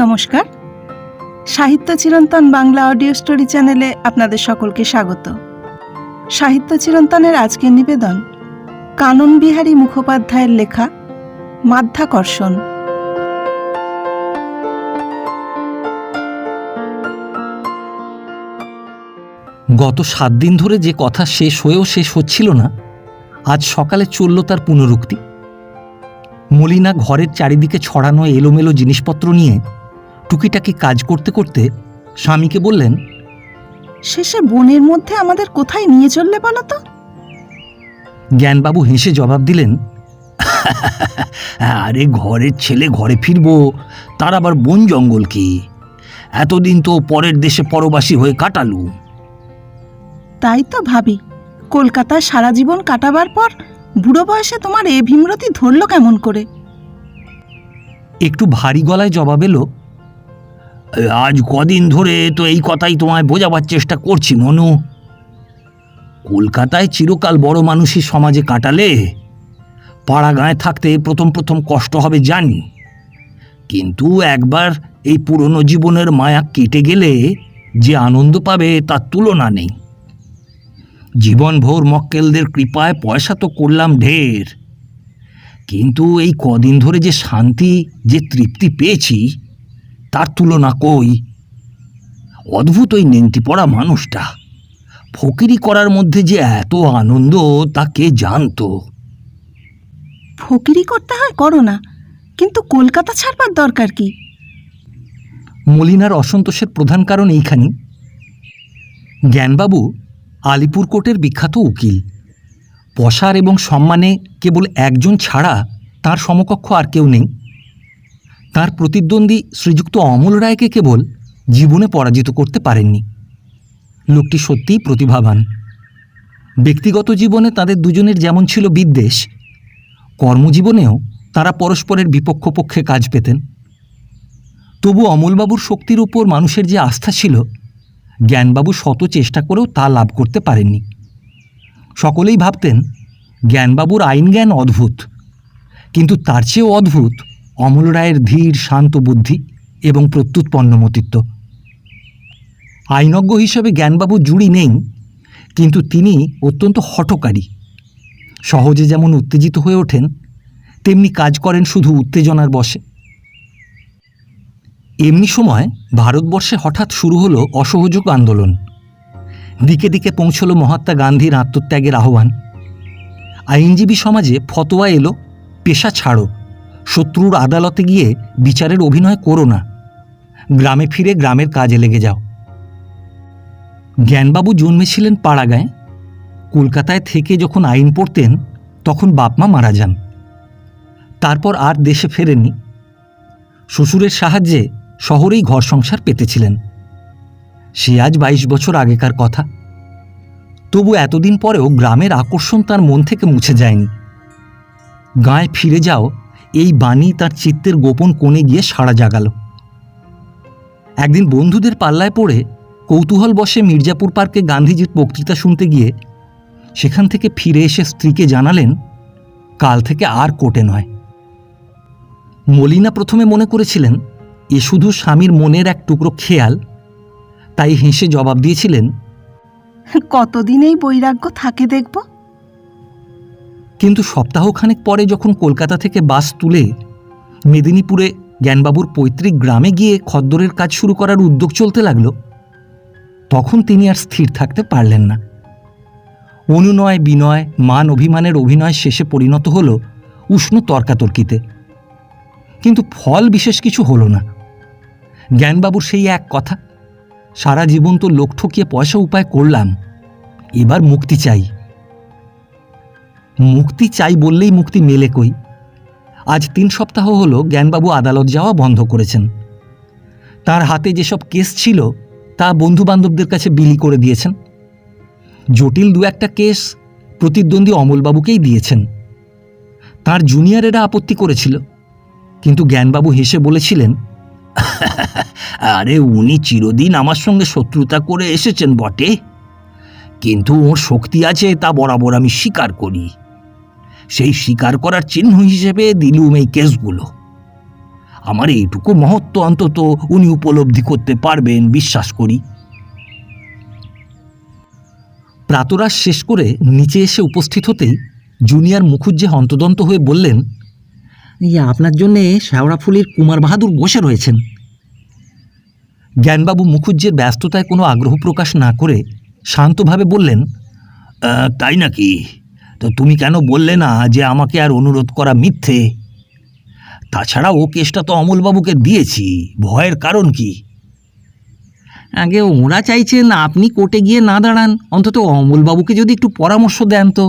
নমস্কার, সাহিত্য চিরন্তন বাংলা অডিও স্টোরি চ্যানেলে আপনাদের সকলকে স্বাগত। সাহিত্য চিরন্তনের আজকের নিবেদন কানন বিহারী মুখোপাধ্যায়ের লেখা মাধ্যাকর্ষণ। গত 7 দিন ধরে যে কথা শেষ হয়েও শেষ হচ্ছিল না, আজ সকালে চলল তার পুনরুক্তি। মলিনা ঘরের চারিদিকে ছড়ানো এলোমেলো জিনিসপত্র নিয়ে টুকিটাকি কাজ করতে করতে স্বামীকে বললেন, শেষে বনের মধ্যে আমাদের কোথায় নিয়ে চললে বলো তো? জ্ঞানবাবু হেসে জবাব দিলেন, আরে ঘরের ছেলে ঘরে ফিরবো, তার আবার বন জঙ্গল কি? এতদিন তো পরের দেশে পরবাসী হয়ে কাটালু। তাই তো ভাবি, কলকাতায় সারা জীবন কাটাবার পর বুড়ো বয়সে তোমার এ ভীমরতি ধরল কেমন করে? একটু ভারী গলায় জবাব এলো, আজ কদিন ধরে তো এই কথাই তোমায় বোঝাবার চেষ্টা করছি মনু। কলকাতায় চিরকাল বড় মানুষই সমাজে কাটালে পাড়া গাঁয়ে থাকতে প্রথম প্রথম কষ্ট হবে জানি, কিন্তু একবার এই পুরনো জীবনের মায়া কেটে গেলে যে আনন্দ পাবে তার তুলনা নেই। জীবনভর মক্কেলদের কৃপায় পয়সা তো করলাম ঢের, কিন্তু এই কদিন ধরে যে শান্তি, যে তৃপ্তি পেয়েছি তার তুলনা কই। অদ্ভুত ওই নেংটি পড়া মানুষটা, ফকিরি করার মধ্যে যে এত আনন্দ তা কে জানতো। ফকিরি করতে হয় করো না, কিন্তু কলকাতা ছাড়বার দরকার কি? মলিনার অসন্তোষের প্রধান কারণ এইখানি। জ্ঞানবাবু আলিপুর কোর্টের বিখ্যাত উকিল। পসার এবং সম্মানে কেবল একজন ছাড়া তার সমকক্ষ আর কেউ নেই। তার প্রতিদ্বন্দ্বী শ্রীযুক্ত অমল রায়কে কেবল জীবনে পরাজিত করতে পারেননি। লোকটি সত্যিই প্রতিভাবান। ব্যক্তিগত জীবনে তাদের দুজনের যেমন ছিল বিদ্বেষ, কর্মজীবনেও তারা পরস্পরের বিপক্ষ পক্ষে কাজ পেতেন। তবু অমলবাবুর শক্তির উপর মানুষের যে আস্থা ছিল, জ্ঞানবাবু শত চেষ্টা করেও তা লাভ করতে পারেননি। সকলেই ভাবতেন জ্ঞানবাবুর আইন জ্ঞান অদ্ভুত, কিন্তু তার চেয়েও অদ্ভুত অমল রায়ের ধীর শান্ত বুদ্ধি এবং প্রত্যুৎপন্নমতিত্ব। আইনজ্ঞ হিসেবে জ্ঞানবাবু জুড়ি নেই, কিন্তু তিনি অত্যন্ত হঠকারী। সহজে যেমন উত্তেজিত হয়ে ওঠেন, তেমনি কাজ করেন শুধু উত্তেজনার বশে। এমনি সময় ভারতবর্ষে হঠাৎ শুরু হলো অসহযোগ আন্দোলন। দিকে দিকে পৌঁছল মহাত্মা গান্ধীর আত্মত্যাগের আহ্বান। আইনজীবী সমাজে ফতোয়া এলো, পেশা ছাড়ো, শত্রুর আদালতে গিয়ে বিচারের অভিনয় করো না, গ্রামে ফিরে গ্রামের কাজে লেগে যাও। জ্ঞানবাবু জন্মেছিলেন পাড়াগাঁয়ে। কলকাতায় থেকে যখন আইন পড়তেন তখন বাপমা মারা যান। তারপর আর দেশে ফেরেননি। শ্বশুরের সাহায্যে শহরেই ঘর সংসার পেতেছিলেন। সে আজ 22 বছর আগেকার কথা। তবু এতদিন পরেও গ্রামের আকর্ষণ তার মন থেকে মুছে যায়নি। গাঁয়ে ফিরে যাও, এই বাণী তার চিত্তের গোপন কোণে গিয়ে সাড়া জাগালো। একদিন বন্ধুদের পাল্লায় পড়ে কৌতূহল বশে মির্জাপুর পার্কে গান্ধীজির বক্তৃতা শুনতে গিয়ে সেখান থেকে ফিরে এসে স্ত্রীকে জানালেন, কাল থেকে আর কোর্টে নয়। মলিনা প্রথমে মনে করেছিলেন এ শুধু স্বামীর মনের এক টুকরো খেয়াল, তাই হেসে জবাব দিয়েছিলেন, কতদিন এই বৈরাগ্য থাকে দেখব। কিন্তু সপ্তাহখানেক পরে যখন কলকাতা থেকে বাস তুলে মেদিনীপুরে জ্ঞানবাবুর পৈতৃক গ্রামে গিয়ে খদ্দরের কাজ শুরু করার উদ্যোগ চলতে লাগলো, তখন তিনি আর স্থির থাকতে পারলেন না। অনুনয় বিনয়, মান অভিমানের অভিনয় শেষে পরিণত হলো উষ্ণ তর্কাতর্কিতে। কিন্তু ফল বিশেষ কিছু হলো না। জ্ঞানবাবুর সেই এক কথা, সারা জীবন তো লোক ঠকিয়ে পয়সা উপায় করলাম, এবার মুক্তি চাই। মুক্তি চাই বললেই মুক্তি মেলে কই? আজ 3 সপ্তাহ হলো জ্ঞানবাবু আদালত যাওয়া বন্ধ করেছেন। তার হাতে যেসব কেস ছিল তা বন্ধুবান্ধবদের কাছে বিলি করে দিয়েছেন। জটিল 2-1টা কেস প্রতিদ্বন্দ্বী অমলবাবুকেই দিয়েছেন। তার জুনিয়রেরা আপত্তি করেছিল, কিন্তু জ্ঞানবাবু হেসে বলেছিলেন, আরে উনি চিরদিন আমার সঙ্গে শত্রুতা করে এসেছেন বটে, কিন্তু ওর শক্তি আছে তা বরাবর আমি স্বীকার করি। সেই স্বীকার করার চিহ্ন হিসেবে দিলুম এই কেসগুলো। আমার এইটুকু মহত্ব অন্তত উনি উপলব্ধি করতে পারবেন বিশ্বাস করি। প্রাতরাশ শেষ করে নিচে এসে উপস্থিত হতেই জুনিয়র মুখুজ্জে হন্তদন্ত হয়ে বললেন, আপনার জন্যে শেওড়াফুলির কুমার বাহাদুর বসে রয়েছেন। জ্ঞানবাবু মুখুজ্জের ব্যস্ততায় কোনো আগ্রহ প্রকাশ না করে শান্তভাবে বললেন, তাই নাকি? তো তুমি কেন বললে না যে আমাকে আর অনুরোধ করা মিথ্যে? তাছাড়া ও কেসটা তো অমলবাবুকে দিয়েছি, ভয়ের কারণ কি? আগে ওরা চাইছেন আপনি কোর্টে গিয়ে না দাঁড়ান, অন্তত অমলবাবুকে যদি একটু পরামর্শ দেন তো।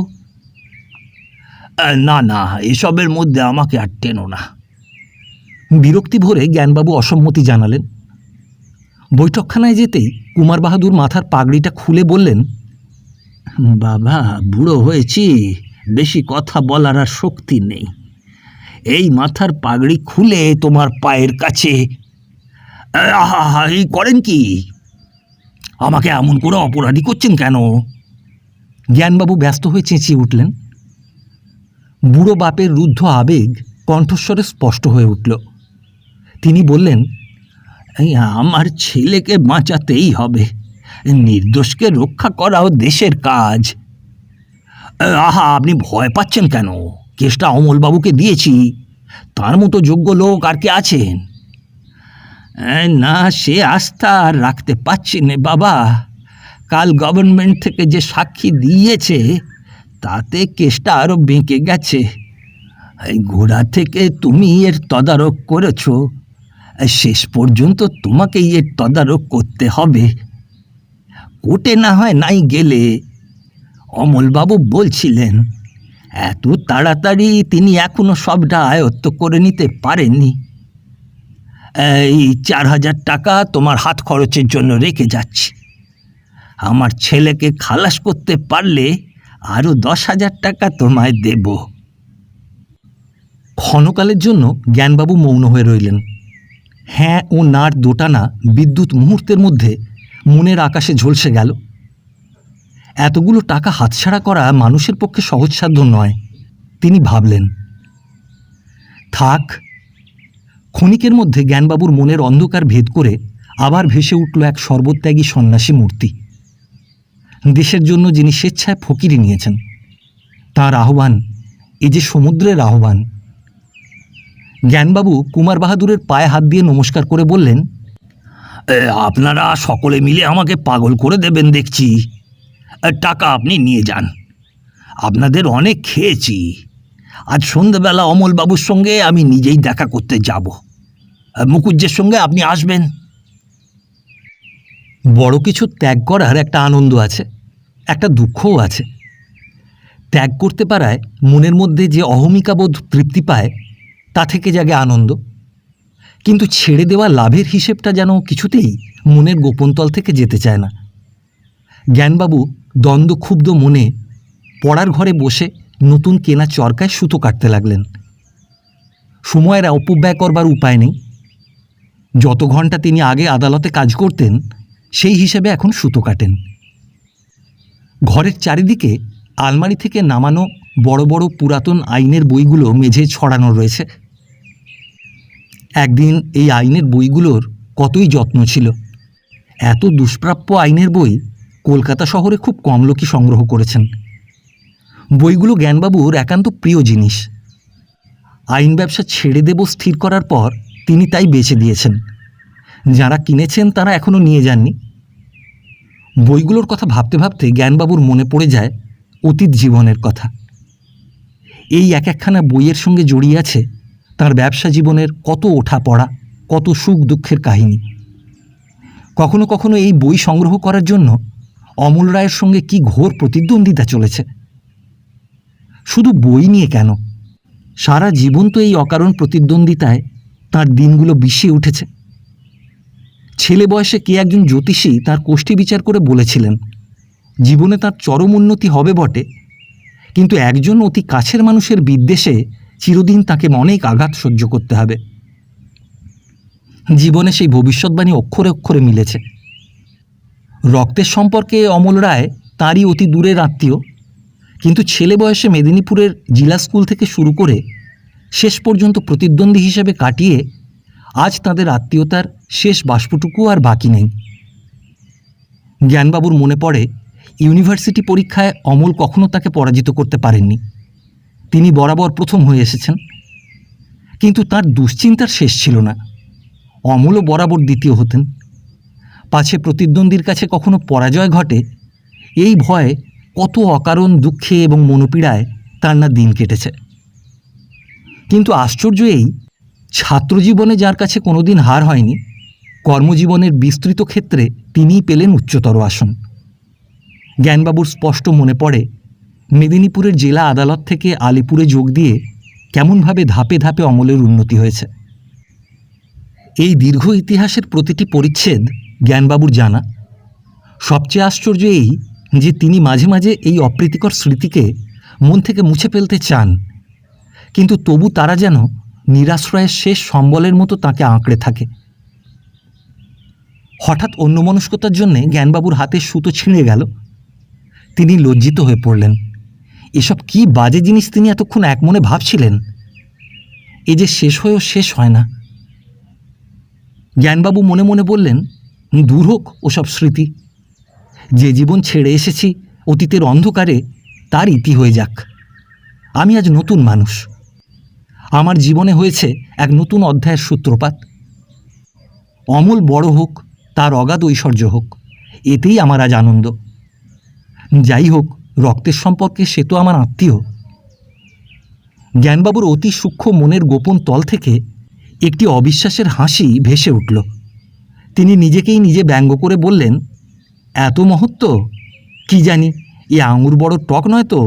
না না, এসবের মধ্যে আমাকে আর টেনো না। বিরক্তি ভরে জ্ঞানবাবু অসম্মতি জানালেন। বৈঠকখানায় যেতেই কুমার বাহাদুর মাথার পাগড়িটা খুলে বললেন, বাবা, বুড়ো হয়েছি, বেশি কথা বলার আর শক্তি নেই। এই মাথার পাগড়ি খুলে তোমার পায়ের কাছে। এই করেন কি? আমাকে এমন করে অপরাধী করছেন কেন? জ্ঞানবাবু ব্যস্ত হয়ে চেঁচিয়ে উঠলেন। বুড়ো বাপের রুদ্ধ আবেগ কণ্ঠস্বরে স্পষ্ট হয়ে উঠল। তিনি বললেন, আমার ছেলেকে বাঁচাতেই হবে, নির্দোষকে রক্ষা করাও দেশের কাজ। আপনি ভয় পাচ্ছেন কেন? কেসটা অমলবাবুকে দিয়েছি, তার মতো যোগ্য লোক আর কে আছেন? না, সে আস্থা আর রাখতে পারছি না বাবা। কাল গভর্নমেন্ট থেকে যে সাক্ষী দিয়েছে তাতে কেসটা আরও বেঁকে গেছে। এই গোড়া থেকে তুমি এর তদারক করেছ, শেষ পর্যন্ত তোমাকেই এর তদারক করতে হবে। কোর্টে না হয় নাই গেলে। অমলবাবু বলছিলেন এত তাড়াতাড়ি তিনি এখনো সবটা আয়ত্ত করে নিতে পারেননি। এই 4,000 টাকা তোমার হাত খরচের জন্য রেখে যাচ্ছি। আমার ছেলেকে খালাস করতে পারলে আরও 10,000 টাকা তোমায় দেব। ক্ষণকালের জন্য জ্ঞানবাবু মৌন হয়ে রইলেন। হ্যাঁ ও নার দোটানা বিদ্যুৎ মুহূর্তের মধ্যে মনের আকাশে ঝলসে গেল। এতগুলো টাকা হাতছাড়া করা মানুষের পক্ষে সহজসাধ্য নয়। তিনি ভাবলেন, থাক। ক্ষণিকের মধ্যে জ্ঞানবাবুর মনের অন্ধকার ভেদ করে আবার ভেসে উঠল এক সর্বত্যাগী সন্ন্যাসী মূর্তি। দেশের জন্য যিনি স্বেচ্ছায় ফকিরি নিয়েছেন, তাঁর আহ্বান এ যে সমুদ্রের আহ্বান। জ্ঞানবাবু কুমার বাহাদুরের পায়ে হাত দিয়ে নমস্কার করে বললেন, আপনারা সকলে মিলে আমাকে পাগল করে দেবেন দেখছি। টাকা আপনি নিয়ে যান, আপনাদের অনেক খেয়েছি। আজ সন্ধ্যেবেলা অমলবাবুর সঙ্গে আমি নিজেই দেখা করতে যাব। মুখুজ্জের সঙ্গে আপনি আসবেন। বড় কিছু ত্যাগ করার একটা আনন্দ আছে, একটা দুঃখও আছে। ত্যাগ করতে পারায় মনের মধ্যে যে অহমিকাবোধ তৃপ্তি পায়, তা থেকে জাগে আনন্দ। কিন্তু ছেড়ে দেওয়া লাভের হিসেবটা যেন কিছুতেই মনের গোপনতল থেকে যেতে চায় না। জ্ঞানবাবু দ্বন্দ্বক্ষুব্ধ মনে পড়ার ঘরে বসে নতুন কেনা চরকায় সুতো কাটতে লাগলেন। সময়ের অপব্যয় করবার উপায় নেই। যত ঘন্টা তিনি আগে আদালতে কাজ করতেন সেই হিসেবে এখন সুতো কাটেন। ঘরের চারিদিকে আলমারি থেকে নামানো বড় বড় পুরাতন আইনের বইগুলো মেঝে ছড়ানো রয়েছে। একদিন এই আইনের বইগুলোর কতই যত্ন ছিল। এত দুষ্প্রাপ্য আইনের বই কলকাতা শহরে খুব কম লোকই সংগ্রহ করেছেন। বইগুলো জ্ঞানবাবুর একান্ত প্রিয় জিনিস। আইন ব্যবসা ছেড়ে দেব স্থির করার পর তিনি তাই বেচে দিয়েছেন। যারা কিনেছেন তারা এখনও নিয়ে যাননি। বইগুলোর কথা ভাবতে ভাবতে জ্ঞানবাবুর মনে পড়ে যায় অতীত জীবনের কথা। এই এক একখানা বইয়ের সঙ্গে জড়িয়ে আছে তার ব্যবসা জীবনের কত ওঠা পড়া, কত সুখ দুঃখের কাহিনী। কখনো কখনো এই বই সংগ্রহ করার জন্য অমল রায়ের সঙ্গে কি ঘোর প্রতিদ্বন্দ্বিতা চলেছে। শুধু বই নিয়ে কেন, সারা জীবন তো এই অকারণ প্রতিদ্বন্দ্বিতায় তার দিনগুলো বিষিয়ে উঠেছে। ছেলে বয়সে কে একজন জ্যোতিষী তার কোষ্ঠী বিচার করে বলেছিলেন, জীবনে তার চরম উন্নতি হবে বটে, কিন্তু একজন অতি কাছের মানুষের বিদ্বেষে চিরদিন তাকে অনেক আঘাত সহ্য করতে হবে। জীবনে সেই ভবিষ্যৎবাণী অক্ষরে অক্ষরে মিলেছে। রক্তের সম্পর্কে অমল রায় তাঁরই অতি দূরের আত্মীয়, কিন্তু ছেলে বয়সে মেদিনীপুরের জিলা স্কুল থেকে শুরু করে শেষ পর্যন্ত প্রতিদ্বন্দ্বী হিসেবে কাটিয়ে আজ তাদের আত্মীয়তার শেষ বাষ্পটুকু আর বাকি নেই। জ্ঞানবাবুর মনে পড়ে ইউনিভার্সিটি পরীক্ষায় অমল কখনো তাকে পরাজিত করতে পারেননি। তিনি বরাবর প্রথম হয়ে এসেছেন। কিন্তু তার দুশ্চিন্তার শেষ ছিল না। অমলও বরাবর দ্বিতীয় হতেন। পাছে প্রতিদ্বন্দ্বীর কাছে কখনো পরাজয় ঘটে, এই ভয়ে কত অকারণ দুঃখে এবং মনোপীড়ায় তার না দিন কেটেছে। কিন্তু আশ্চর্য এই, ছাত্রজীবনে যার কাছে কোনোদিন হার হয়নি, কর্মজীবনের বিস্তৃত ক্ষেত্রে তিনিই পেলেন উচ্চতর আসন। জ্ঞানবাবুর স্পষ্ট মনে পড়ে মেদিনীপুরের জেলা আদালত থেকে আলিপুরে যোগ দিয়ে কেমনভাবে ধাপে ধাপে অমলের উন্নতি হয়েছে। এই দীর্ঘ ইতিহাসের প্রতিটি পরিচ্ছেদ জ্ঞানবাবুর জানা। সবচেয়ে আশ্চর্য এই যে তিনি মাঝে মাঝে এই অপ্রীতিকর স্মৃতিকে মন থেকে মুছে ফেলতে চান, কিন্তু তবু তারা যেন নিরাশ্রয়ের শেষ সম্বলের মতো তাকে আঁকড়ে থাকে। হঠাৎ অন্যমনস্কতার জন্যে জ্ঞানবাবুর হাতের সুতো ছিঁড়ে গেল। তিনি লজ্জিত হয়ে পড়লেন। এসব কি বাজে জিনিস তিনি এতক্ষণ একমনে ভাবছিলেন। এ যে শেষ হয়েও শেষ হয় না। জ্ঞানবাবু মনে মনে বললেন, দূর হোক ওসব স্মৃতি। যে জীবন ছেড়ে এসেছি অতীতের অন্ধকারে, তার ইতি হয়ে যাক। আমি আজ নতুন মানুষ। আমার জীবনে হয়েছে এক নতুন অধ্যায়ের সূত্রপাত। অমল বড় হোক, তার অগাধ ঐশ্বর্য হোক, এতেই আমার আজ আনন্দ। যাই হোক, রক্তের সম্পর্কে সে তো আমার আত্মীয়। জ্ঞানবাবুর অতি সূক্ষ্ম মনের গোপন তল থেকে একটি অবিশ্বাসের হাসি ভেসে উঠল। তিনি নিজেকেই নিজে ব্যঙ্গ করে বললেন, এত মহত্ব? কি জানি, এ আঙুর বড় টক নয় তো?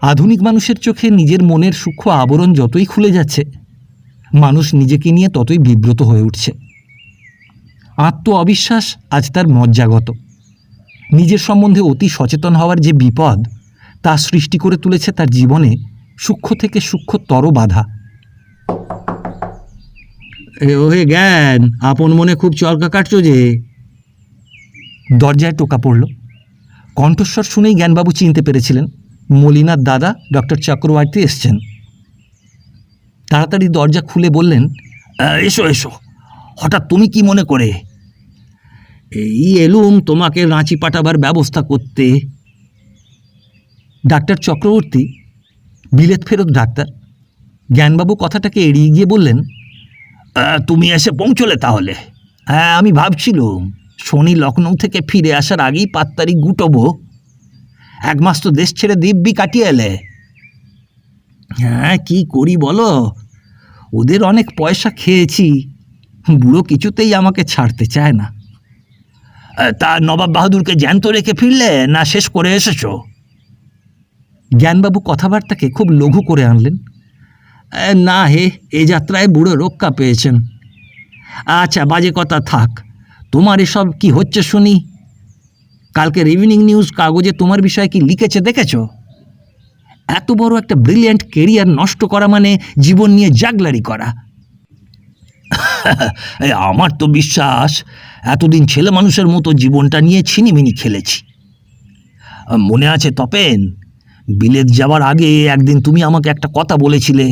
আধুনিক মানুষের চোখে নিজের মনের সূক্ষ্ম আবরণ যতই খুলে যাচ্ছে, মানুষ নিজেকে নিয়ে ততই বিব্রত হয়ে উঠছে। আত্ম অবিশ্বাস আজ তার মজ্জাগত। নিজের সম্বন্ধে অতি সচেতন হওয়ার যে বিপদ, তা সৃষ্টি করে তুলেছে তার জীবনে সূক্ষ্ম থেকে সূক্ষ্মতর বাধা। ওহে জ্ঞান, আপন মনে খুব চরকা কাটছ যে। দরজায় টোকা পড়ল। কণ্ঠস্বর শুনেই জ্ঞানবাবু চিনতে পেরেছিলেন মলিনার দাদা ডক্টর চক্রবর্তী এসছেন। তাড়াতাড়ি দরজা খুলে বললেন, এসো এসো, হঠাৎ তুমি কি মনে করে? এই এলুম তোমাকে রাঁচি পাঠাবার ব্যবস্থা করতে। ডাক্তার চক্রবর্তী বিলেত ফেরত ডাক্তার। জ্ঞানবাবু কথাটাকে এড়িয়ে গিয়ে বললেন, তুমি এসে পৌঁছলে তাহলে? হ্যাঁ, আমি ভাবছিলুম শনি লখনৌ থেকে ফিরে আসার আগেই পাত্তারি গুটবো। 1 মাস তো দেশ ছেড়ে দিব্যি কাটিয়ে এলে। হ্যাঁ, কি করি বলো, ওদের অনেক পয়সা খেয়েছি। বুড়ো কিছুতেই আমাকে ছাড়তে চায় না। তা নবাব বাহাদুরকে জ্যান্ত রেখে ফিরলে না শেষ করে এসেছো? জ্ঞানবাবু কথাবার্তাকে খুব লঘু করে আনলেন। না হে, এ যাত্রায় বুড়ো রক্ষা পেয়েছেন। আচ্ছা, বাজে কথা থাক। তোমার এসব কি হচ্ছে শুনি? কালকের ইভিনিং নিউজ কাগজে তোমার বিষয়ে কি লিখেছে দেখেছ? এত বড় একটা ব্রিলিয়ান্ট কেরিয়ার নষ্ট করা মানে জীবন নিয়ে জাগলারি করা। আমার তো বিশ্বাস এতদিন ছেলে মানুষের মতো জীবনটা নিয়ে ছিনিমিনি খেলেছি। মনে আছে তপেন, বিলেত যাওয়ার আগে একদিন তুমি আমাকে একটা কথা বলেছিলে।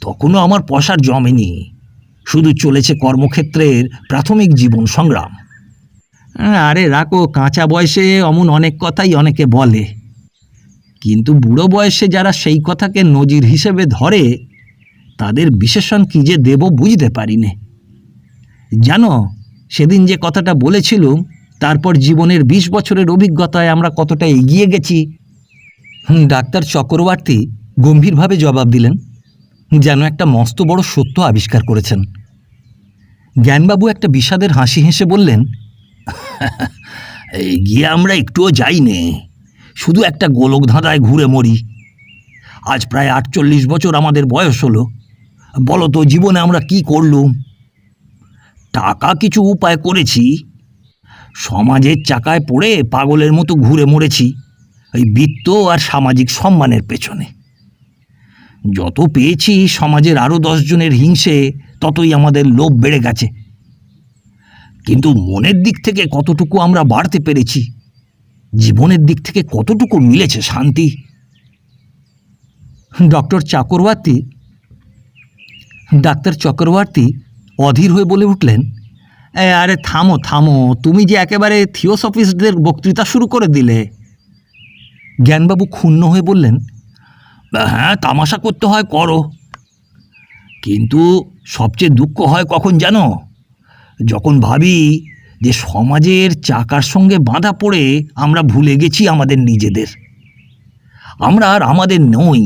তখনও আমার পয়সার জমেনি, শুধু চলেছে কর্মক্ষেত্রের প্রাথমিক জীবন সংগ্রাম। আরে রাখো, কাঁচা বয়সে অমন অনেক কথাই অনেকে বলে, কিন্তু বুড়ো বয়সে যারা সেই কথাকে নজির হিসেবে ধরে, তাদের বিশেষণ কী যে দেব বুঝতে পারি নে। জানো, সেদিন যে কথাটা বলেছিলুম, তারপর জীবনের 20 বছরের অভিজ্ঞতায় আমরা কতটা এগিয়ে গেছি। ডাক্তার চক্রবর্তী গম্ভীরভাবে জবাব দিলেন, যেন একটা মস্ত বড় সত্য আবিষ্কার করেছেন। জ্ঞানবাবু একটা বিষাদের হাসি হেসে বললেন, এগিয়ে আমরা একটুও যাইনে, শুধু একটা গোলক ধাঁধায় ঘুরে মরি। আজ প্রায় 48 বছর আমাদের বয়স হলো। বলো তো, জীবনে আমরা কি করলুম? টাকা কিছু উপায় করেছি, সমাজের চাকায় পড়ে পাগলের মতো ঘুরে মরেছি ওই বৃত্ত আর সামাজিক সম্মানের পেছনে। যত পেয়েছি সমাজের আরও 10 জনের হিংসে ততই আমাদের লোভ বেড়ে গেছে। কিন্তু মনের দিক থেকে কতটুকু আমরা বাড়তে পেরেছি, জীবনের দিক থেকে কতটুকু মিলেছে শান্তি। ডক্টর চক্রবর্তী ডাক্তার চক্রবর্তী অধীর হয়ে বলে উঠলেন, আরে থামো থামো, তুমি যে একেবারে থিওসফিস্টদের বক্তৃতা শুরু করে দিলে। জ্ঞানবাবু ক্ষুণ্ণ হয়ে বললেন, হ্যাঁ, তামাশা করতে হয় করো, কিন্তু সবচেয়ে দুঃখ হয় কখন জানো? যখন ভাবি যে সমাজের চাকার সঙ্গে বাঁধা পড়ে আমরা ভুলে গেছি আমাদের নিজেদের। আমরা আর আমাদের নই,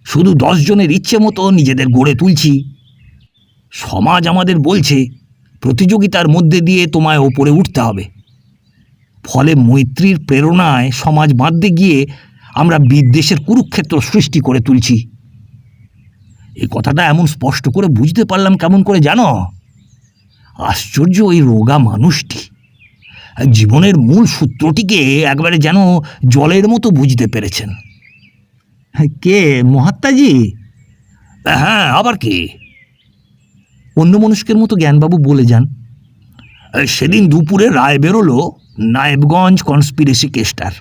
শুধু 10 জনের ইচ্ছে মতো নিজেদের গড়ে তুলছি। সমাজ আমাদের বলছে প্রতিযোগিতার মধ্যে দিয়ে তোমায় ওপরে উঠতে হবে। ফলে মৈত্রীর প্রেরণায় সমাজ বাঁধতে গিয়ে আমরা বিদ্বেষের কুরুক্ষেত্র সৃষ্টি করে তুলছি। এই কথাটা এমন স্পষ্ট করে বুঝতে পারলাম কেমন করে জানো? আশ্চর্য, ওই রোগা মানুষটি জীবনের মূল সূত্রটিকে একবারে যেন জলের মতো বুঝতে পেরেছেন। কে, মহাত্মাজি? হ্যাঁ, আবার কে? অন্য মনস্কের মতো জ্ঞানবাবু বলে যান, সেদিন দুপুরে রায় বেরোলো নায়েবগঞ্জ কনস্পিরেসি কেসটার।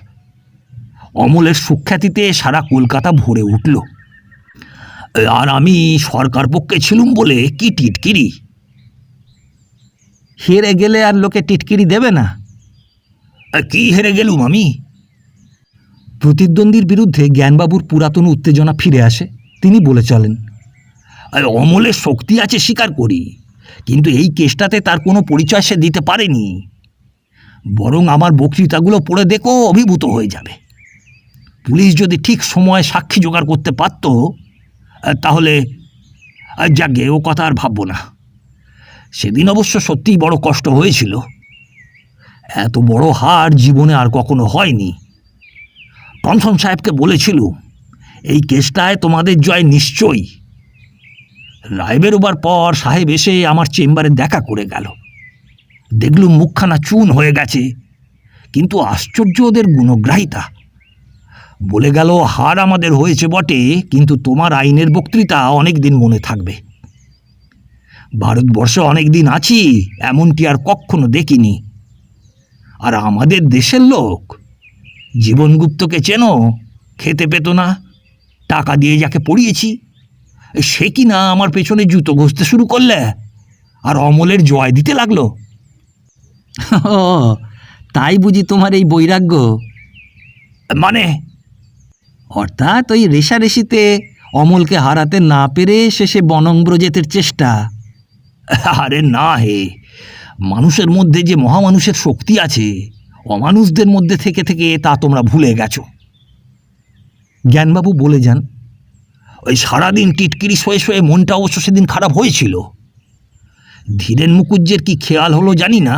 অমলের সুখ্যাতিতে সারা কলকাতা ভরে উঠল। আর আমি সরকার পক্ষে ছিলুম বলে কি টিটকিরি! হেরে গেলে আর লোকে টিটকিরি দেবে না? কি হেরে গেলুম আমি? প্রতিদ্বন্দ্বীর বিরুদ্ধে জ্ঞানবাবুর পুরাতন উত্তেজনা ফিরে আসে। তিনি বলে চলেন, অমলের শক্তি আছে স্বীকার করি, কিন্তু এই কেসটাতে তার কোনো পরিচয় সে দিতে পারেনি। বরং আমার বক্তৃতাগুলো পড়ে দেখো, অভিভূত হয়ে যাবে। পুলিশ যদি ঠিক সময়ে সাক্ষী জোগাড় করতে পারত তাহলে যাকে, ও কথা আর ভাববো না। সেদিন অবশ্য সত্যিই বড় কষ্ট হয়েছিল। এত বড় হার জীবনে আর কখনো হয়নি। টমসন সাহেবকে বলেছিল, এই কেসটায় তোমাদের জয় নিশ্চয়ই। রায় বেরোবার পর সাহেব এসে আমার চেম্বারে দেখা করে গেল। দেখলুম মুখখানা চুন হয়ে গেছে, কিন্তু আশ্চর্য ওদের গুণগ্রাহিতা। বলে গেল, হার আমাদের হয়েছে বটে, কিন্তু তোমার আইনের বক্তৃতা অনেক দিন মনে থাকবে। ভারতবর্ষে অনেক দিন আছি এমনটি আর কখনো দেখিনি। আর আমাদের দেশের লোক, জীবনগুপ্তকে চেনো? খেতে পেত না, টাকা দিয়ে যাকে পড়িয়েছি, সে কি না আমার পেছনে জুতো ঘষতে শুরু করলে আর অমলের জয় দিতে লাগলো। ও, তাই বুঝি তোমার এই বৈরাগ্য? মানে? অর্থাৎ ওই রেশারেশিতে অমলকে হারাতে না পেরে শেষে বনংব্রজেতের চেষ্টা। আরে না হে, মানুষের মধ্যে যে মহামানুষের শক্তি আছে, অমানুষদের মধ্যে থেকে থেকে তা তোমরা ভুলে গেছো। জ্ঞানবাবু বলে যান, ওই সারাদিন টিটকিরি শোয়ে শোয়ে মনটা অবশ্য সেদিন খারাপ হয়েছিল। ধীরেন মুখুজ্জের কি খেয়াল হলো জানি না,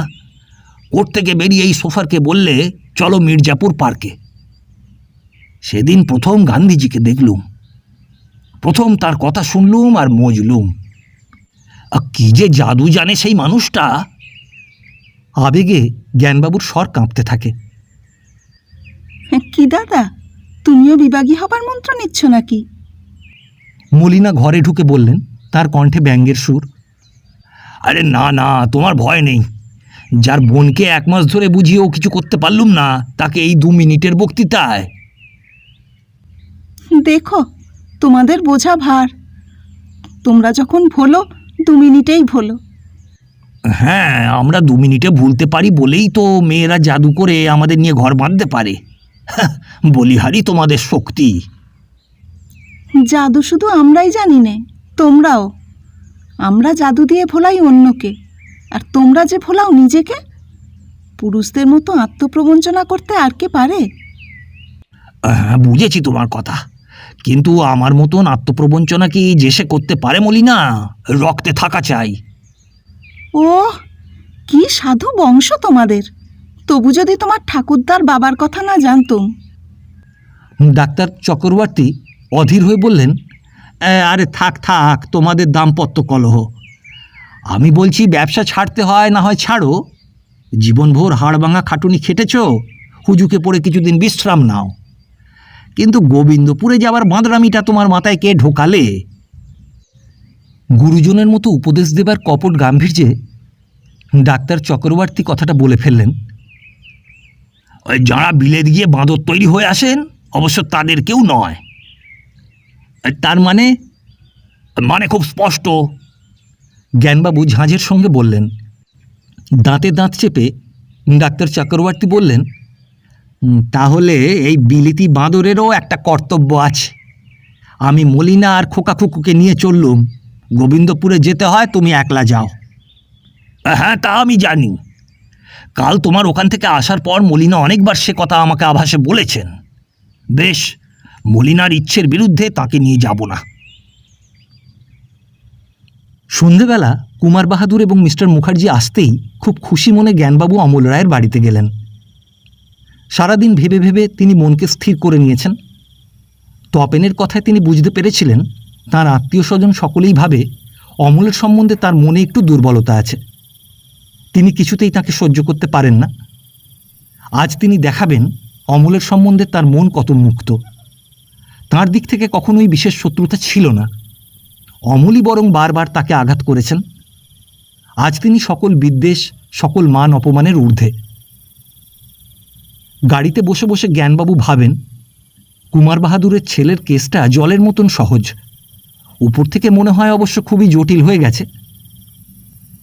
কোর্ট থেকে বেরিয়ে এই সোফারকে বললে, চলো মির্জাপুর পার্কে। সেদিন প্রথম গান্ধীজিকে দেখলুম, প্রথম তার কথা শুনলুম আর মজলুম। কি যে জাদু জানে সেই মানুষটা! আবেগে জ্ঞানবাবুর স্বর কাঁপতে থাকে। কি দাদা, তুমিও বিভাগী হবার মন্ত্র নিচ্ছ নাকি? মলিনা ঘরে ঢুকে বললেন, তার কণ্ঠে ব্যঙ্গের সুর। আরে না না, তোমার ভয় নেই। যার বোনকে 1 মাস ধরে বুঝিয়েও কিছু করতে পারলুম না, তাকে এই 2 মিনিটের বক্তৃতায়। দেখো, তোমাদের বোঝা ভার। তোমরা যখন ভোলো 2 মিনিটেই ভোলো। হ্যাঁ, আমরা 2 মিনিটে ভুলতে পারি বলেই তো মেয়েরা জাদু করে আমাদের নিয়ে ঘর বাঁধতে পারে। বলিহারি তোমাদের শক্তি। জাদু শুধু আমরাই জানি নে, তোমরাও। আমরা জাদু দিয়ে ভোলাই অন্যকে, আর তোমরা যে ভোলাও নিজেকে। পুরুষদের মতো আত্মপ্রবঞ্চনা করতে আর কে পারে? হ্যাঁ, বুঝেছি তোমার কথা, কিন্তু আমার মতন আত্মপ্রবঞ্চনা কি যে সে করতে পারে মলিনা? রক্তে থাকা চাই। ও, কি সাধু বংশ তোমাদের! তবু যদি তোমার ঠাকুরদার বাবার কথা না জানতুম। ডাক্তার চক্রবর্তী অধীর হয়ে বললেন, আরে থাক থাক, তোমাদের দাম্পত্য কলহ। আমি বলছি, ব্যবসা ছাড়তে হয় না হয় ছাড়ো। জীবনভর হাড়ভাঙা খাটুনি খেটেছ, হুজুকে পড়ে কিছুদিন বিশ্রাম নাও। কিন্তু গোবিন্দপুরে যাবার বাঁদরামিটা তোমার মাথায় কে ঢোকালে? গুরুজনের মতো উপদেশ দেবার কপট গাম্ভীর্যে ডাক্তার চক্রবর্তী কথাটা বলে ফেললেন, ওই যাঁরা বিলেত গিয়ে বাঁদর তৈরি হয়ে আসেন, অবশ্য তাদের কেউ নয়। তার মানে? মানে খুব স্পষ্ট, জ্ঞানবাবু ঝাঁঝের সঙ্গে বললেন। দাঁতে দাঁত চেপে ডাক্তার চক্রবর্তী বললেন, তাহলে এই বিলিতি বাঁদরেরও একটা কর্তব্য আছে। আমি মলিনা আর খোকাখুকুকে নিয়ে চললুম। গোবিন্দপুরে যেতে হয়, তুমি একলা যাও। হ্যাঁ, তা আমি জানি। কাল তোমার ওখান থেকে আসার পর মলিনা অনেকবার সে কথা আমাকে আভাসে বলেছেন। বেশ, মলিনার ইচ্ছের বিরুদ্ধে তাকে নিয়ে যাব না। সন্ধেবেলা কুমার বাহাদুর এবং মিস্টার মুখার্জি আসতেই খুব খুশি মনে জ্ঞানবাবু অমল রায়ের বাড়িতে গেলেন। সারাদিন ভেবে ভেবে তিনি মনকে স্থির করে নিয়েছেন। তপেনের কথায় তিনি বুঝতে পেরেছিলেন তাঁর আত্মীয় স্বজন সকলেই ভাবে অমলের সম্বন্ধে তার মনে একটু দুর্বলতা আছে। তিনি কিছুতেই তাকে সহ্য করতে পারেন না। আজ তিনি দেখাবেন অমলের সম্বন্ধে তার মন কত মুক্ত। তার দিক থেকে কখনোই বিশেষ শত্রুতা ছিল না। অমলই বরং বারবার তাকে আঘাত করেছেন। আজ তিনি সকল বিদ্বেষ, সকল মান অপমানের ঊর্ধ্বে। গাড়িতে বসে বসে জ্ঞানবাবু ভাবেন, কুমার বাহাদুরের ছেলের কেসটা জলের মতন সহজ। উপর থেকে মনে হয় অবশ্য খুবই জটিল হয়ে গেছে,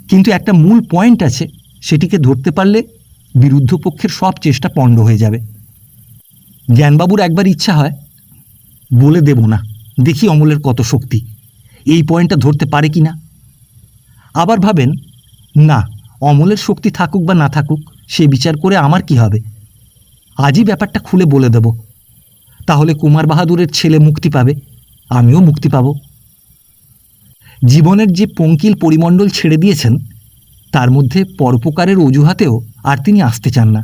কিন্তু একটা মূল পয়েন্ট আছে, সেটিকে ধরতে পারলে বিরুদ্ধ পক্ষের সব চেষ্টা পণ্ড হয়ে যাবে। জ্ঞানবাবুর একবার ইচ্ছা হয়, বলে দেব না, দেখি অমলের কত শক্তি, এই পয়েন্টটা ধরতে পারে কি না। আবার ভাবেন, না, অমলের শক্তি থাকুক বা না থাকুক সে বিচার করে আমার কি হবে। আজই ব্যাপারটা খুলে বলে দেব, তাহলে কুমার বাহাদুরের ছেলে মুক্তি পাবে, আমিও মুক্তি পাব। জীবনের যে পঙ্কিল পরিমণ্ডল ছেড়ে দিয়েছেন, তার মধ্যে পরোপকারের অজুহাতেও আর তিনি আসতে চান না।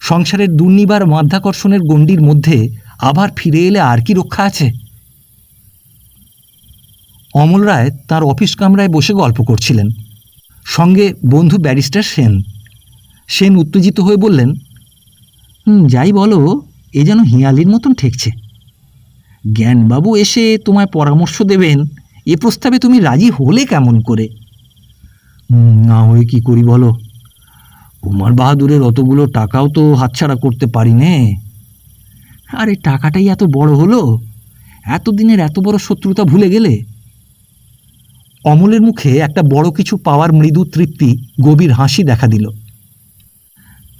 সংসারের দুর্নিবার মাধ্যাকর্ষণের গণ্ডির মধ্যে আবার ফিরে এলে আর কি রক্ষা আছে। অমল রায় তাঁর অফিস কামরায় বসে গল্প করছিলেন, সঙ্গে বন্ধু ব্যারিস্টার সেন। সেন উত্তেজিত হয়ে বললেন, যাই বলো, এ যেন হিয়ালির মতন ঠেকছে। জ্ঞানবাবু এসে তোমায় পরামর্শ দেবেন, এ প্রস্তাবে তুমি রাজি হলে কেমন করে? না হয়ে কি করি বলো, কুমার বাহাদুরের অতগুলো টাকাও তো হাতছাড়া করতে পারি নে। আরে টাকাটাই এত বড় হলো, এতদিনের এত বড় শত্রুতা ভুলে গেলে। অমলের মুখে একটা বড় কিছু পাওয়ার মৃদু তৃপ্তি, গভীর হাসি দেখা দিল।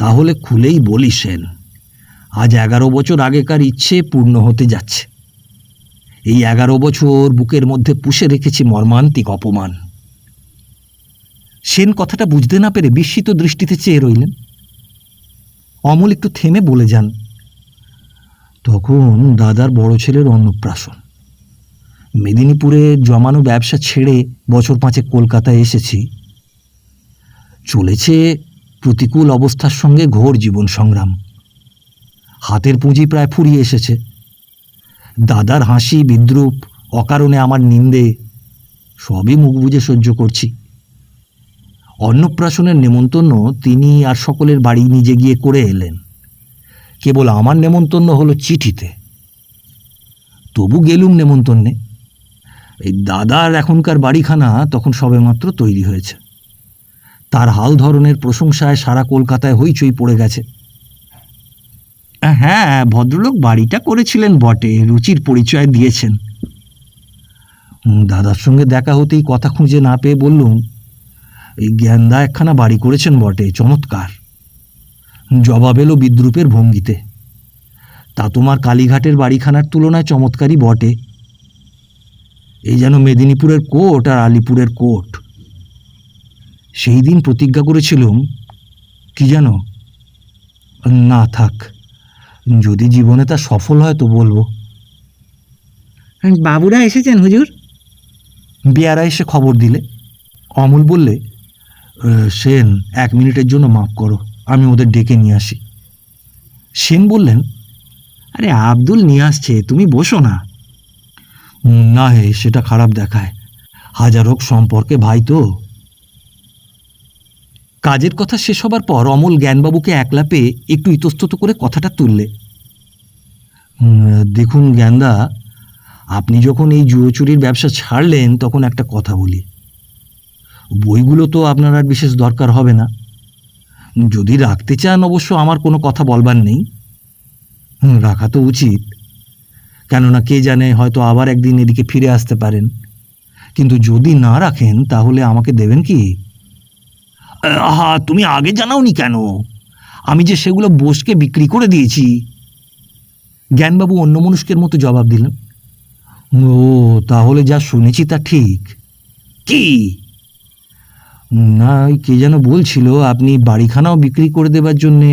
তাহলে খুলেই বলি সেন, আজ 11 বছর আগেকার ইচ্ছে পূর্ণ হতে যাচ্ছে। এই 11 বছর বুকের মধ্যে পুষে রেখেছি মর্মান্তিক অপমান। সেন কথাটা বুঝতে না পেরে বিস্মিত দৃষ্টিতে চেয়ে রইলেন। অমল একটু থেমে বলে যান, তখন দাদার বড় ছেলের অন্নপ্রাশন। মেদিনীপুরে জমানো ব্যবসা ছেড়ে বছর 5 কলকাতায় এসেছি। চলেছে প্রতিকূল অবস্থার সঙ্গে ঘোর জীবন সংগ্রাম। হাতের পুঁজি প্রায় ফুরিয়ে এসেছে। দাদার হাসি, বিদ্রূপ, অকারণে আমার নিন্দে, সবই মুখ বুজে সহ্য করছি। অন্নপ্রাশনের নেমন্তন্ন তিনি আর সকলের বাড়ি নিজে গিয়ে করে এলেন। কেবল আমার নেমন্তন্ন হলো চিঠিতে। তবু গেলুম নেমন্তন্নে। এই দাদার এখনকার বাড়িখানা তখন সবেমাত্র তৈরি হয়েছে। তার হাল ধরনের প্রশংসায় সারা কলকাতায় হইচই পড়ে গেছে। হ্যাঁ, ভদ্রলোক বাড়িটা করেছিলেন বটে, রুচির পরিচয় দিয়েছেন। দাদার সঙ্গে দেখা হতেই কথা খুঁজে না পেয়ে বললুম, এই জ্ঞানদা একখানা বাড়ি করেছেন বটে, চমৎকার। জবাব এলো বিদ্রূপের ভঙ্গিতে, তা তোমার কালীঘাটের বাড়িখানার তুলনায় চমৎকারই বটে। এই যেন মেদিনীপুরের কোর্ট আর আলিপুরের কোর্ট। সেই দিন প্রতিজ্ঞা করেছিলুম, কি যেন, না থাক, যদি জীবনে তা সফল হয় তো বলবো। বাবুরা এসেছেন হুজুর? বেয়ারা এসে খবর দিলে। অমল বললে, সেন 1 মিনিটের জন্য মাফ করো, আমি ওদের ডেকে নিয়ে আসি। সেন বললেন, আরে আব্দুল নিয়ে আসছে, তুমি বসো না। না হে, সেটা খারাপ দেখায়, হাজার হোক সম্পর্কে ভাই তো। কাজের কথা শেষ হবার পর অমল জ্ঞানবাবুকে একলা পেয়ে একটু ইতস্তত করে কথাটা তুললে। দেখুন জ্ঞানদা, আপনি যখন এই জুয়ো চুরির ব্যবসা ছাড়লেন তখন একটা কথা বলি। বইগুলো তো আপনার আর বিশেষ দরকার হবে না। যদি রাখতে চান অবশ্য আমার কোনো কথা বলবার নেই, রাখা তো উচিত, কেননা কে জানে, হয়তো আবার একদিন এদিকে ফিরে আসতে পারেন। কিন্তু যদি না রাখেন তাহলে আমাকে দেবেন কি? আহা, তুমি আগে জানাওনি কেন? আমি যে সেগুলো বোসকে বিক্রি করে দিয়েছি। জ্ঞানবাবু অন্যমনস্কের মতো জবাব দিলেন। ও, তাহলে যা শুনেছি তা ঠিক। কি? না, ওই কে যেন বলছিল আপনি বাড়িখানাও বিক্রি করে দেবার জন্যে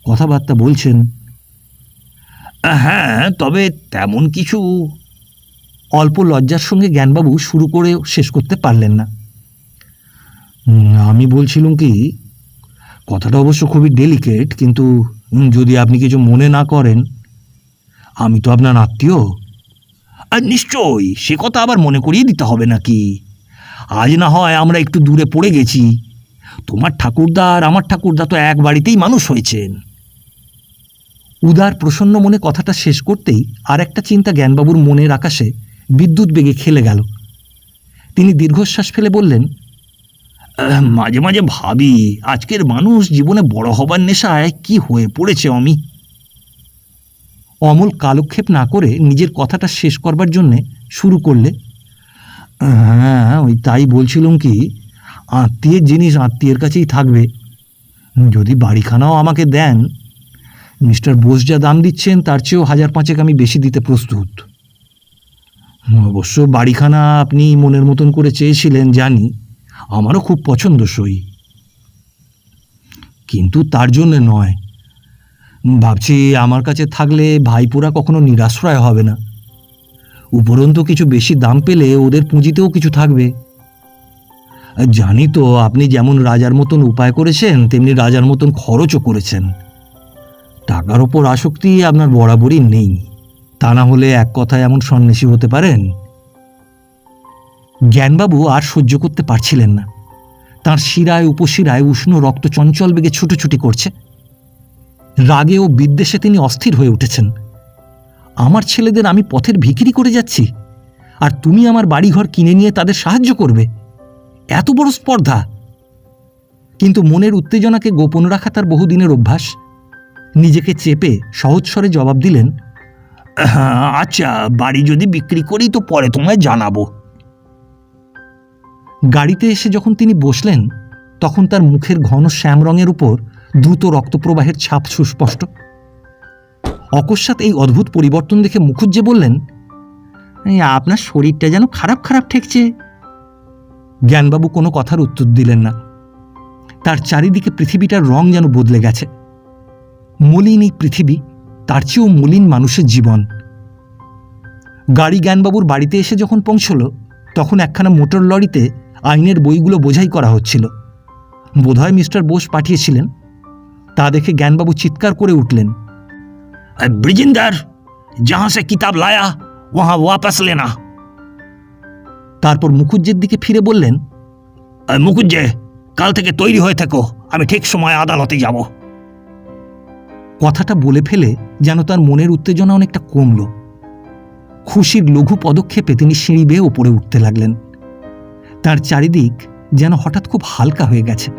কথাবার্তা বলছেন। হ্যাঁ, তবে তেমন কিছু। অল্প লজ্জার সঙ্গে জ্ঞানবাবু শুরু করে শেষ করতে পারলেন না। আমি বলছিলাম কি, কথাটা অবশ্য খুবই ডেলিকেট, কিন্তু যদি আপনি কিছু মনে না করেন, আমি তো আপনার আত্মীয়। আর নিশ্চয়ই, সে কথা আবার মনে করিয়ে দিতে হবে নাকি? আজ না হয় আমরা একটু দূরে পড়ে গেছি, তোমার ঠাকুরদা আর আমার ঠাকুরদা তো এক বাড়িতেই মানুষ হয়েছেন। উদার প্রসন্ন মনে কথাটা শেষ করতেই আর একটা চিন্তা জ্ঞানবাবুর মনের আকাশে বিদ্যুৎ বেগে খেলে গেল। তিনি দীর্ঘশ্বাস ফেলে বললেন, মাঝে মাঝে ভাবি আজকের মানুষ জীবনে বড় হবার নেশায় কি হয়ে পড়েছে অমি। অমল কালক্ষেপ না করে নিজের কথাটা শেষ করবার জন্যে শুরু করলে, হ্যাঁ, ওই তাই বলছিলাম কি, আত্মীয়ের জিনিস আত্মীয়ের কাছেই থাকবে। যদি বাড়িখানাও আমাকে দেন, মিস্টার বোস যা দাম দিচ্ছেন তার চেয়েও 1000-5 আমি বেশি দিতে প্রস্তুত। অবশ্য বাড়িখানা আপনি মনের মতন করে চেয়েছিলেন জানি, আমারও খুব পছন্দসই, কিন্তু তার জন্যে নয়। ভাবছি আমার কাছে থাকলে ভাইপোরা কখনো নিরাশ্রয় হবে না। উপরন্তু কিছু বেশি দাম পেলে ওদের পুঁজিতেও কিছু থাকবে। জানি তো আপনি যেমন রাজার মতন উপায় করেছেন, তেমনি রাজার মতন খরচও করেছেন। টাকার ওপর আসক্তি আপনার বরাবরই নেই, তা না হলে এক কথায় এমন সন্ন্যাসী হতে পারেন? জ্ঞানবাবু আর সহ্য করতে পারছিলেন না। তাঁর শিরায় উপশিরায় উষ্ণ রক্ত চঞ্চল বেগে ছুটোছুটি করছে। রাগে ও বিদ্বেষে তিনি অস্থির হয়ে উঠেছেন। আমার ছেলেদের আমি পথের ভিখিরি করে যাচ্ছি, আর তুমি আমার বাড়িঘর কিনে নিয়ে তাদের সাহায্য করবে? এত বড় স্পর্ধা! কিন্তু মনের উত্তেজনাকে গোপন রাখা তার বহুদিনের অভ্যাস। নিজেকে চেপে সহজ স্বরে জবাব দিলেন, আচ্ছা, বাড়ি যদি বিক্রি করি তো পরে তোমায় জানাবো। গাড়িতে এসে যখন তিনি বসলেন, তখন তার মুখের ঘন শ্যাম রঙের উপর দ্রুত রক্তপ্রবাহের ছাপ সুস্পষ্ট। অকস্মাৎ এই অদ্ভুত পরিবর্তন দেখে মুখুজ্জে বললেন, আপনার শরীরটা যেন খারাপ খারাপ ঠেকছে। জ্ঞানবাবু কোনো কথার উত্তর দিলেন না। তার চারিদিকে পৃথিবীটার রং যেন বদলে গেছে। মলিন এই পৃথিবী, তার চেয়েও মলিন মানুষের জীবন। গাড়ি জ্ঞানবাবুর বাড়িতে এসে যখন পৌঁছল, তখন একখানা মোটর লরিতে আইনের বইগুলো বোঝাই করা হচ্ছিল। বোধহয় মিস্টার বোস পাঠিয়েছিলেন। তা দেখে জ্ঞানবাবু চিৎকার করে উঠলেন, ব্রিজিন্দার, যাহা সে কিতাব লায়া ওহা ওয়াপাস লেনা। তারপর মুখুজ্জের দিকে ফিরে বললেন, মুখুজ্জে, কাল থেকে তৈরি হয়ে থেকো, আমি ঠিক সময় আদালতে যাব। কথাটা বলে ফেলে যেন তার মনের উত্তেজনা অনেকটা কমল। খুশির লঘু পদক্ষেপে তিনি সিঁড়ি বেয়ে ওপরে উঠতে লাগলেন। তার চারিদিক যেন হঠাৎ খুব হালকা হয়ে গেছে।